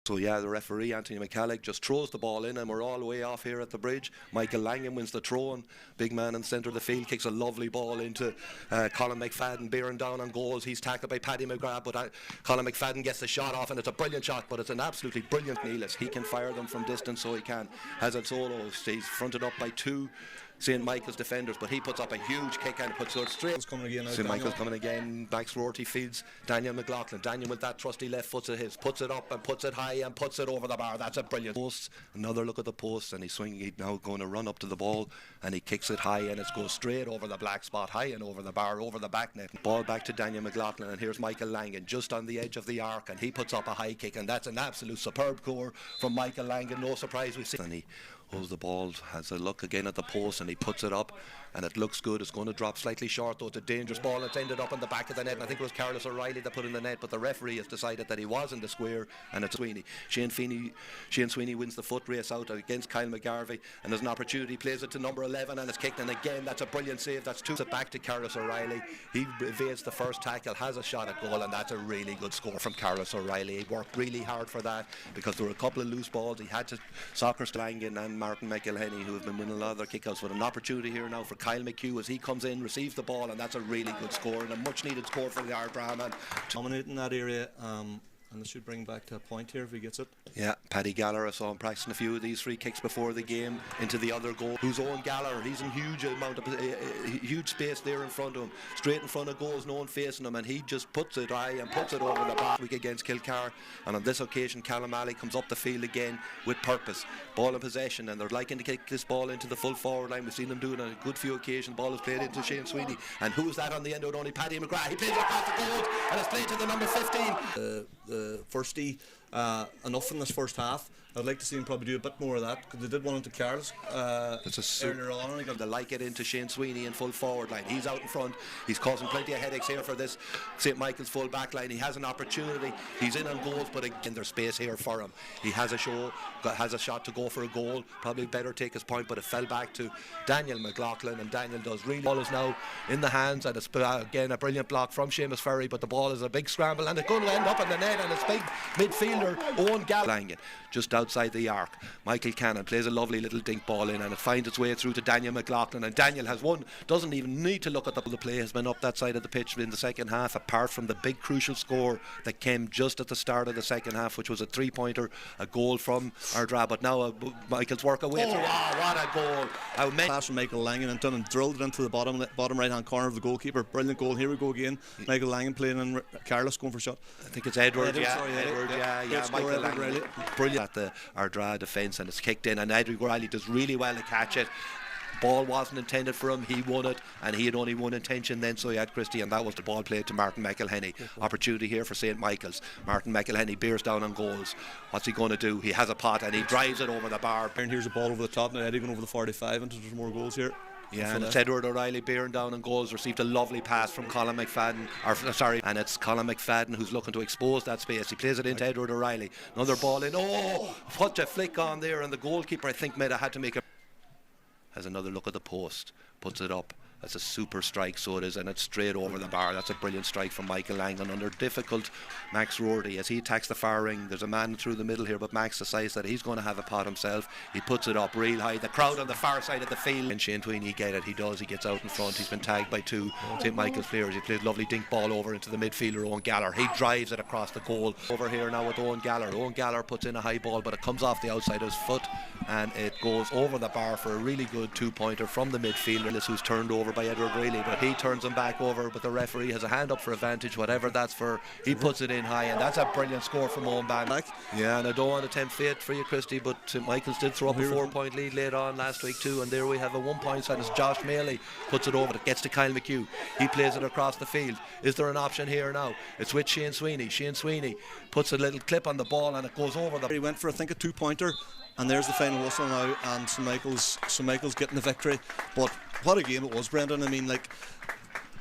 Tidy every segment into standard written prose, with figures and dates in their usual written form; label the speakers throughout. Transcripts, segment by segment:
Speaker 1: So yeah, the referee, Anthony McCallig, just throws the ball in and we're all the way off here at the bridge. Michael Langan wins the throw, and big man in the centre of the field kicks a lovely ball into Colin McFadden, bearing down on goals. He's tackled by Paddy McGrath, but Colin McFadden gets the shot off, and it's a brilliant shot, but it's an absolutely brilliant Neelis. He can fire them from distance, so he can. Has it solo. He's fronted up by two St. Michael's defenders, but he puts up a huge kick and puts it straight. St. Michael's coming again. Max Rorty feeds Daniel McLaughlin. Daniel with that trusty left foot of his puts it up and puts it high and puts it over the bar. That's a brilliant post. Another look at the post, and he's swinging. He's now going to run up to the ball, and he kicks it high, and it goes straight over the black spot, high and over the bar, over the back net. Ball back to Daniel McLaughlin, and here's Michael Langan just on the edge of the arc, and he puts up a high kick, and that's an absolute superb score from Michael Langan. No surprise we see. And he holds the ball, has a look again at the post, and he puts it up, and it looks good. It's going to drop slightly short, though. It's a dangerous ball. It's ended up in the back of the net, and I think it was Carlos O'Reilly that put in the net, but the referee has decided that he was in the square, and it's Sweeney. Shane Sweeney wins the foot race out against Kyle McGarvey, and there's an opportunity, plays it to number 11, and it's kicked, and again that's a brilliant save. That's two. It back to Carlos O'Reilly. He evades the first tackle, has a shot at goal, and that's a really good score from Carlos O'Reilly. He worked really hard for that, because there were a couple of loose balls. He had to soccer Langan and Martin McElhenney, who have been winning a lot of their kickouts, with an opportunity here now for Kyle McHugh as he comes in, receives the ball, and that's a really good score, and a much needed score for the Ardara man.
Speaker 2: Dominating that area, and this should bring back to a point here if he gets it.
Speaker 1: Yeah, Paddy Gallagher, I saw him practicing a few of these free kicks before the game into the other goal. Who's Owen Gallagher? He's in huge amount of huge space there in front of him, straight in front of goals, no one facing him, and he just puts it high and puts it over the bar. Week against Kilcar, and on this occasion Callum Alley comes up the field again with purpose. Ball in possession, and they're liking to kick this ball into the full forward line. We've seen them do it on a good few occasions. Ball is played into Shane Sweeney, and who's that on the end of it? Only Paddy McGrath. He plays it across the goal, and it's played to the number 15.
Speaker 2: The firsty enough in this first half. I'd like to see him probably do a bit more of that, because they did one into Carlos earlier on, and he got
Speaker 1: to like it into Shane Sweeney in full forward line. He's out in front. He's causing plenty of headaches here for this St. Michael's full back line. He has an opportunity. He's in on goals, but again there's space here for him. He has a shot to go for a goal. Probably better take his point, but it fell back to Daniel McLaughlin, and Daniel does really. Ball is now in the hands, and it's again a brilliant block from Seamus Ferry, but the ball is a big scramble, and it's going to end up in the net, and it's big midfielder Owen Gallagher just outside the arc. Michael Cannon plays a lovely little dink ball in, and it finds its way through to Daniel McLaughlin, and Daniel has one, doesn't even need to look at the play. Has been up that side of the pitch in the second half, apart from the big crucial score that came just at the start of the second half, which was a 3-pointer, a goal from Ardara. But now Michael's work away through. Wow, what a goal.
Speaker 2: Pass from Michael Langan and done and drilled it into the bottom right hand corner of the goalkeeper. Brilliant goal. Here we go again. Michael Langan playing, and Carlos going for a shot.
Speaker 1: I think it's Edward. Yeah, Michael Langan.
Speaker 2: Really
Speaker 1: brilliant at the Ardara defence, and it's kicked in, and Edward Riley does really well to catch it. Ball wasn't intended for him, he won it, and he had only one intention then, so he had Christie, and that was the ball played to Martin McElhenney. Opportunity here for St. Michael's. Martin McElhenney bears down on goals. What's he going to do? He has a pot, and he drives it over the bar.
Speaker 2: And here's a ball over the top, now Eddie going over the 45, and there's more goals here.
Speaker 1: Yeah, and it's Edward O'Reilly bearing down on goals, received a lovely pass from Colin McFadden, and it's Colin McFadden who's looking to expose that space. He plays it into Edward O'Reilly. Another ball in. Oh, what a flick on there, and the goalkeeper I think might have had to make a. Has another look at the post, puts it up. That's a super strike, so it is, and it's straight over the bar. That's a brilliant strike from Michael Langan under difficult Max Rorty as he attacks the far ring. There's a man through the middle here, but Max decides that he's going to have a pot himself. He puts it up real high. The crowd on the far side of the field, and Shane Tweeney get it. He does. He gets out in front. He's been tagged by two St. Michael's players. He plays lovely dink ball over into the midfielder Owen Gallagher. He drives it across the goal. Over here now with Owen Gallagher. Owen Gallagher puts in a high ball, but it comes off the outside of his foot, and it goes over the bar for a really good 2-pointer from the midfielder, who's turned over by Edward Riley, but he turns him back over, but the referee has a hand up for advantage, whatever that's for. He puts it in high, and that's a brilliant score from Owen Bannon. Yeah, and I don't want to tempt fate for you, Christy, but St. Michael's did throw up a 4-point lead later on last week too, and there we have a 1-point side as Josh Maley puts it over. It gets to Kyle McHugh. He plays it across the field. Is there an option here now? It's with Shane Sweeney. Shane Sweeney puts a little clip on the ball, and it goes over the.
Speaker 2: He went for I think a 2-pointer, and there's the final whistle now, and St. Michael's getting the victory. But what a game it was, Brendan. I mean, like,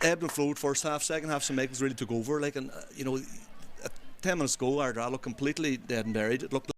Speaker 2: ebbed and flowed first half, second half St. Michael's really took over, like, and 10 minutes ago Ardara looked completely dead and buried. It looked